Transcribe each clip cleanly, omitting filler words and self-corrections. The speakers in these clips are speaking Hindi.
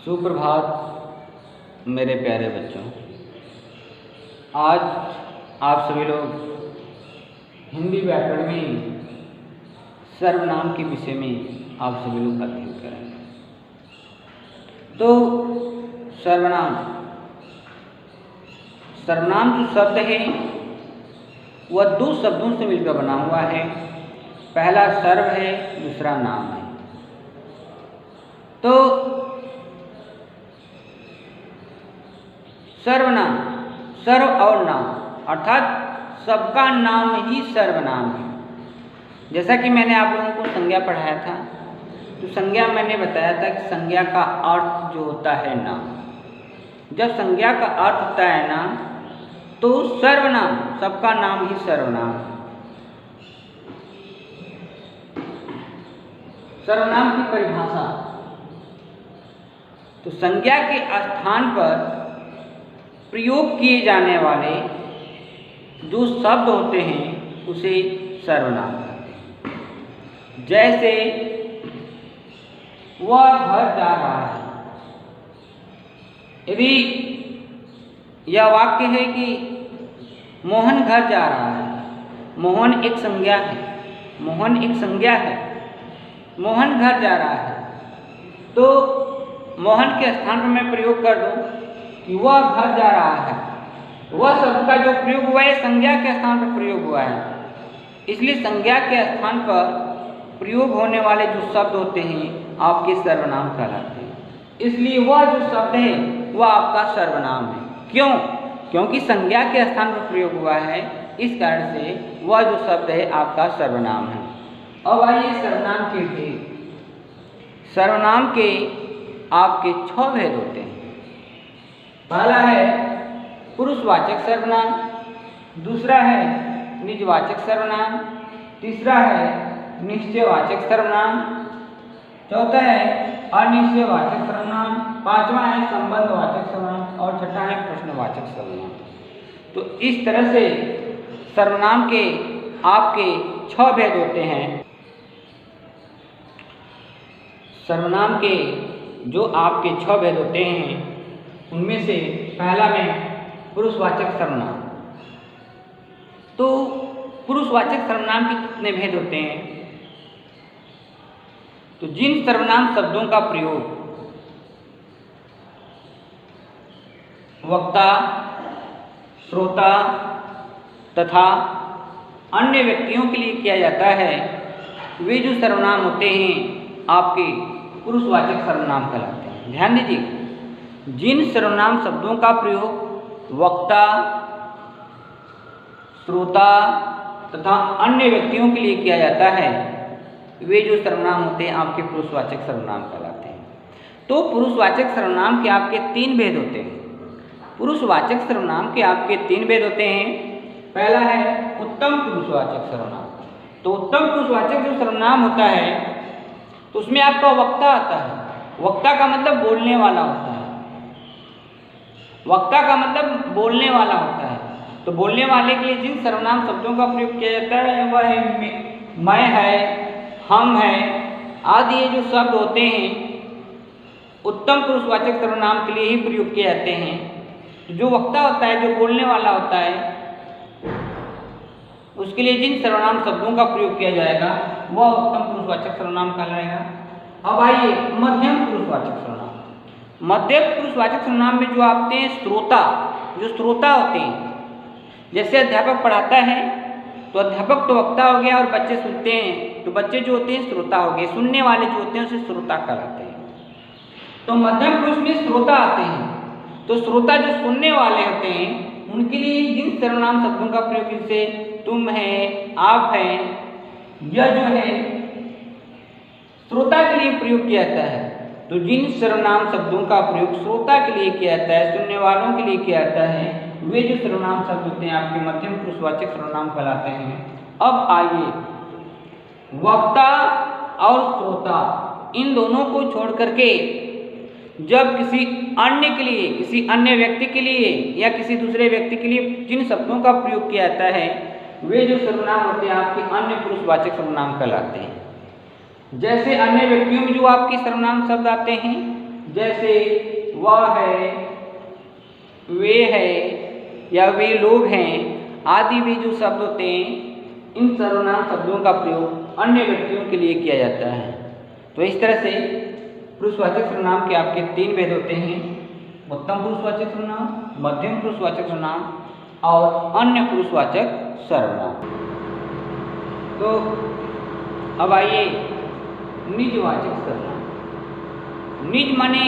सुप्रभात मेरे प्यारे बच्चों। आज आप सभी लोग हिंदी व्याकरण में सर्वनाम के विषय में आप सभी लोग अध्ययन करेंगे। तो सर्वनाम जो शब्द है वह दो शब्दों से मिलकर बना हुआ है। पहला सर्व है, दूसरा नाम है। तो सर्वनाम, सर्व और नाम अर्थात सबका नाम ही सर्वनाम है। जैसा कि मैंने आप लोगों को संज्ञा पढ़ाया था, तो संज्ञा मैंने बताया था कि संज्ञा का अर्थ जो होता है नाम। जब संज्ञा का अर्थ होता है नाम, तो सर्वनाम, सबका नाम ही सर्वनाम है। सर्वनाम की परिभाषा, तो संज्ञा के स्थान पर प्रयोग किए जाने वाले जो शब्द होते हैं उसे सर्वनाम कहते हैं। जैसे वह घर जा रहा है। यदि यह वाक्य है कि मोहन घर जा रहा है, मोहन एक संज्ञा है, मोहन एक संज्ञा है, मोहन घर जा रहा है, तो मोहन के स्थान पर मैं प्रयोग कर दूं कि वह घर जा रहा है। वह शब्द का जो प्रयोग हुआ है संज्ञा के स्थान पर प्रयोग हुआ है, इसलिए संज्ञा के स्थान पर प्रयोग होने वाले जो शब्द होते हैं आपके सर्वनाम कहलाते हैं। इसलिए वह जो शब्द है वह आपका सर्वनाम है। क्यों? क्योंकि संज्ञा के स्थान पर प्रयोग हुआ है, इस कारण से वह जो शब्द है आपका सर्वनाम है। अब आइए सर्वनाम के भेद। सर्वनाम के आपके 6 भेद होते हैं। पहला है पुरुषवाचक सर्वनाम, दूसरा है निजवाचक सर्वनाम, तीसरा है निश्चयवाचक सर्वनाम, चौथा है अनिश्चयवाचक सर्वनाम, पांचवा है संबंधवाचक सर्वनाम और छठा है प्रश्नवाचक सर्वनाम। तो इस तरह से सर्वनाम के आपके 6 भेद होते हैं। सर्वनाम के जो आपके 6 भेद होते हैं उनमें से पहला में पुरुषवाचक सर्वनाम। तो पुरुषवाचक सर्वनाम के कितने भेद होते हैं? तो जिन सर्वनाम शब्दों का प्रयोग वक्ता, श्रोता तथा अन्य व्यक्तियों के लिए किया जाता है, वे जो सर्वनाम होते हैं आपके पुरुषवाचक सर्वनाम कहलाते हैं। ध्यान दीजिए, जिन सर्वनाम शब्दों का प्रयोग वक्ता, श्रोता तथा अन्य व्यक्तियों के लिए किया जाता है, वे जो सर्वनाम होते हैं आपके पुरुषवाचक सर्वनाम कहलाते हैं। तो पुरुषवाचक सर्वनाम के आपके 3 भेद होते हैं। पुरुषवाचक सर्वनाम के आपके 3 भेद होते हैं। पहला है उत्तम पुरुषवाचक सर्वनाम। तो उत्तम पुरुषवाचक जो सर्वनाम होता है तो उसमें आपका वक्ता आता है। वक्ता का मतलब बोलने वाला होता है। वक्ता का मतलब बोलने वाला होता है। तो बोलने वाले के लिए जिन सर्वनाम शब्दों का प्रयोग किया जाता है वह है मैं है, हम है आदि। ये जो शब्द होते हैं उत्तम पुरुषवाचक सर्वनाम के लिए ही प्रयोग किए जाते हैं। तो जो वक्ता होता है, जो बोलने वाला होता है, उसके लिए जिन सर्वनाम शब्दों का प्रयोग किया जाएगा वह उत्तम पुरुषवाचक सर्वनाम कहलाएगा। अब आइए मध्यम पुरुषवाचक सर्वनाम। मध्यम पुरुषवाचक सर्वनाम में जो आते हैं श्रोता, जो श्रोता होते हैं, जैसे अध्यापक पढ़ाता है तो अध्यापक तो वक्ता हो गया और बच्चे सुनते हैं तो बच्चे जो होते हैं श्रोता हो गए। सुनने वाले जो होते हैं उसे श्रोता कहलाते हैं। तो मध्यम पुरुष में श्रोता आते हैं। तो श्रोता जो सुनने वाले होते हैं उनके लिए जिन सर्वनाम शब्दों का प्रयोग, जैसे तुम है, आप हैं, यह जो है श्रोता के लिए प्रयोग किया जाता है। तो जिन सर्वनाम शब्दों का प्रयोग श्रोता के लिए किया जाता है, सुनने वालों के लिए किया जाता है, वे जो सर्वनाम शब्द होते हैं आपके मध्यम पुरुषवाचक सर्वनाम कहलाते हैं। अब आइए वक्ता और श्रोता, इन दोनों को छोड़ करके जब किसी अन्य के लिए, किसी अन्य व्यक्ति के लिए या किसी दूसरे व्यक्ति के लिए जिन शब्दों का प्रयोग किया जाता है, वे जो सर्वनाम होते हैं आपके अन्य पुरुषवाचक सर्वनाम कहलाते हैं। जैसे अन्य व्यक्तियों में जो आपके सर्वनाम शब्द आते हैं जैसे वह है, वे है या वे लोग हैं आदि भी जो शब्द होते हैं, इन सर्वनाम शब्दों का प्रयोग अन्य व्यक्तियों के लिए किया जाता है। तो इस तरह से पुरुषवाचक सर्वनाम के आपके 3 भेद होते हैं: उत्तम पुरुषवाचक सर्वनाम, मध्यम पुरुषवाचक सर्वनाम और अन्य पुरुषवाचक सर्वनाम। तो अब आइए निजवाचक सर्वनाम। निज माने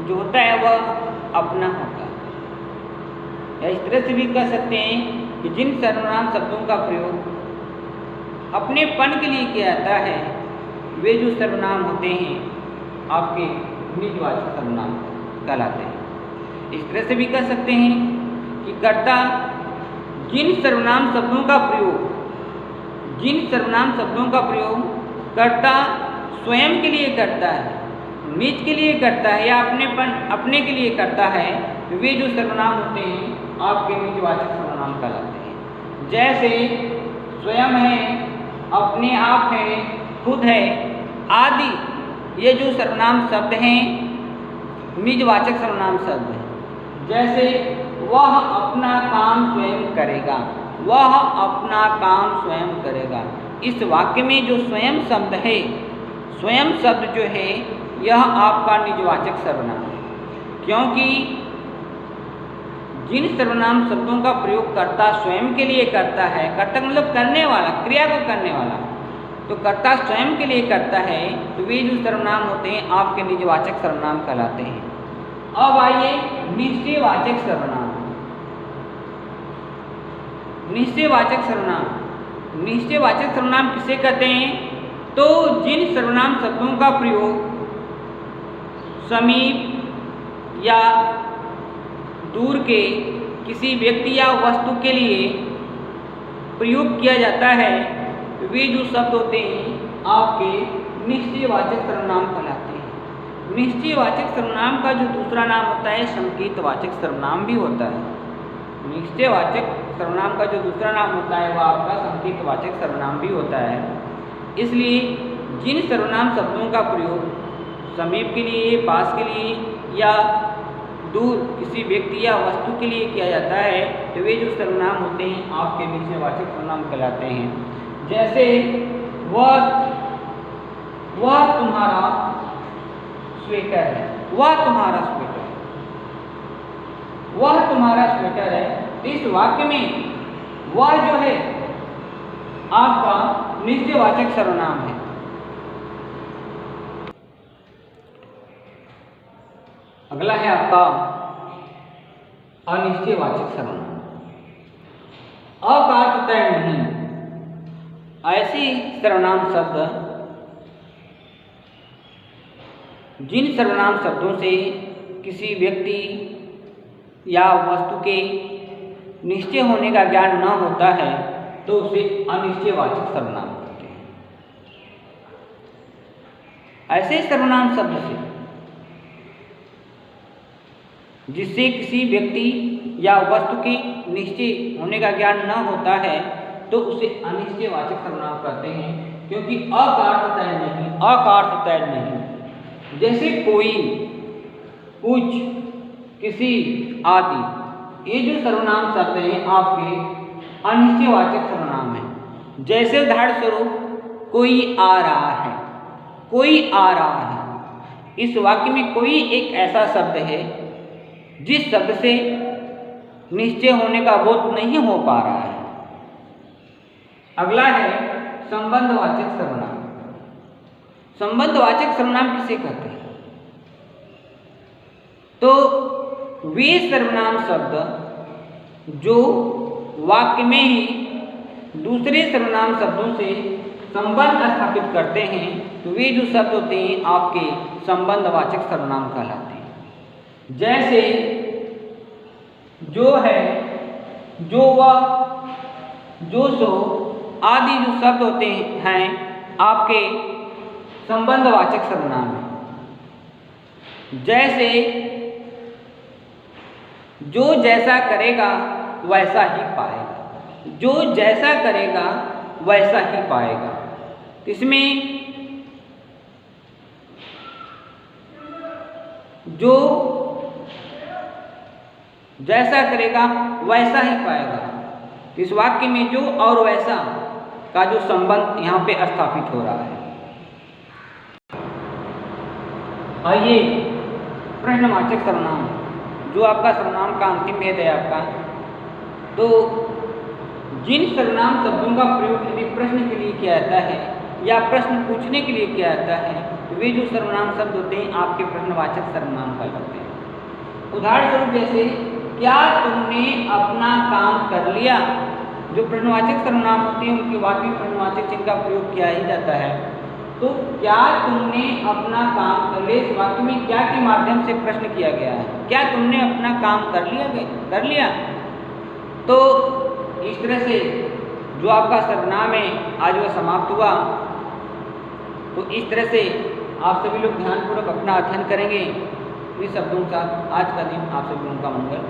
जो होता है वह अपना होता है, या इस तरह से भी कह सकते हैं कि जिन सर्वनाम शब्दों का प्रयोग अपनेपन के लिए किया जाता है वे जो सर्वनाम होते हैं आपके निजवाचक सर्वनाम कहलाते हैं। इस तरह से भी कह सकते हैं कि कर्ता जिन सर्वनाम शब्दों का प्रयोग कर्ता स्वयं के लिए करता है, निज के लिए करता है या अपने के लिए करता है, वे जो सर्वनाम होते हैं आपके निजवाचक सर्वनाम कहलाते हैं। जैसे स्वयं है, अपने आप है, खुद है आदि, ये जो सर्वनाम शब्द हैं निजवाचक सर्वनाम शब्द हैं। जैसे वह अपना काम स्वयं करेगा, वह अपना काम स्वयं करेगा। इस वाक्य में जो स्वयं शब्द है, स्वयं शब्द जो है यह आपका निजवाचक सर्वनाम है, क्योंकि जिन सर्वनाम शब्दों का प्रयोग कर्ता स्वयं के लिए करता है, कर्ता मतलब करने वाला, क्रिया को करने वाला, तो कर्ता स्वयं के लिए करता है, तो वे जो सर्वनाम होते हैं आपके निजवाचक सर्वनाम कहलाते हैं। अब आइए निश्चयवाचक सर्वनाम। निश्चयवाचक सर्वनाम, निश्चयवाचक सर्वनाम किसे कहते हैं? तो जिन सर्वनाम शब्दों का प्रयोग समीप या दूर के किसी व्यक्ति या वस्तु के लिए प्रयोग किया जाता है, वे जो शब्द होते हैं आपके निश्चयवाचक सर्वनाम कहलाते हैं। निश्चयवाचक सर्वनाम का जो दूसरा नाम होता है संकेतवाचक सर्वनाम भी होता है। निश्चयवाचक सर्वनाम का जो दूसरा नाम होता है वह आपका संकेतवाचक सर्वनाम भी होता है। इसलिए जिन सर्वनाम शब्दों का प्रयोग समीप के लिए, पास के लिए या दूर किसी व्यक्ति या वस्तु के लिए किया जाता है, तो वे जो सर्वनाम होते हैं आपके निश्चयवाचक सर्वनाम कहलाते हैं। जैसे वह तुम्हारा स्वेटर है, वह तुम्हारा स्वेटर है, वह तुम्हारा स्वेटर है। तो इस वाक्य में वह जो है आपका निश्चयवाचक सर्वनाम है। अगला है आपका अनिश्चयवाचक सर्वनाम। अ का अर्थ तय नहीं, ऐसी सर्वनाम शब्द जिन सर्वनाम शब्दों से किसी व्यक्ति या वस्तु के निश्चय होने का ज्ञान न होता है तो उसे अनिश्चयवाचक सर्वनाम कहते हैं। ऐसे सर्वनाम शब्द से जिससे किसी व्यक्ति या वस्तु के निश्चय होने का ज्ञान न होता है तो उसे अनिश्चयवाचक सर्वनाम कहते हैं, क्योंकि अ का अर्थ तय नहीं, अ का अर्थ तय नहीं। जैसे कोई, कुछ, किसी आदि, ये जो सर्वनाम शब्द हैं आपके अनिश्चयवाचक सर्वनाम है। जैसे उदाहरण स्वरूप कोई आ रहा है, कोई आ रहा है। इस वाक्य में कोई एक ऐसा शब्द है जिस शब्द से निश्चय होने का बोध नहीं हो पा रहा है। अगला है संबंधवाचक सर्वनाम। संबंधवाचक सर्वनाम किसे कहते हैं? तो वे सर्वनाम शब्द जो वाक्य में ही दूसरे सर्वनाम शब्दों से संबंध स्थापित करते हैं, तो वे जो शब्द होते हैं आपके संबंधवाचक सर्वनाम कहलाते हैं। जैसे जो है, जो वह, जो सो आदि जो शब्द होते हैं आपके संबंधवाचक सर्वनाम है। जैसे जो जैसा करेगा वैसा ही पाएगा, जो जैसा करेगा वैसा ही पाएगा। इसमें जो जैसा करेगा वैसा ही पाएगा। इस वाक्य में जो और वैसा का जो संबंध यहाँ पे स्थापित हो रहा है। आइए प्रश्नवाचक सर्वनाम, जो आपका सर्वनाम का अंतिम भेद है आपका, तो जिन सर्वनाम शब्दों का प्रयोग यदि प्रश्न के लिए किया जाता है या प्रश्न पूछने के लिए किया जाता है, तो वे जो सर्वनाम शब्द होते हैं आपके प्रश्नवाचक सर्वनाम कहलाते हैं। उदाहरण स्वरूप जैसे क्या तुमने अपना काम कर लिया, जो प्रश्नवाचक सर्वनाम होते हैं उनके वाक्य में प्रश्नवाचक चिन्ह का प्रयोग किया ही जाता है। तो क्या तुमने अपना काम कर लिया, इस वाक्य में क्या के माध्यम से प्रश्न किया गया है, क्या तुमने अपना काम कर लिया। तो इस तरह से जो आपका सर्वनाम है आज वह समाप्त हुआ। तो इस तरह से आप सभी लोग ध्यानपूर्वक अपना अध्ययन करेंगे। इस शब्दों के साथ आज का दिन आप सभी लोगों का मंगल।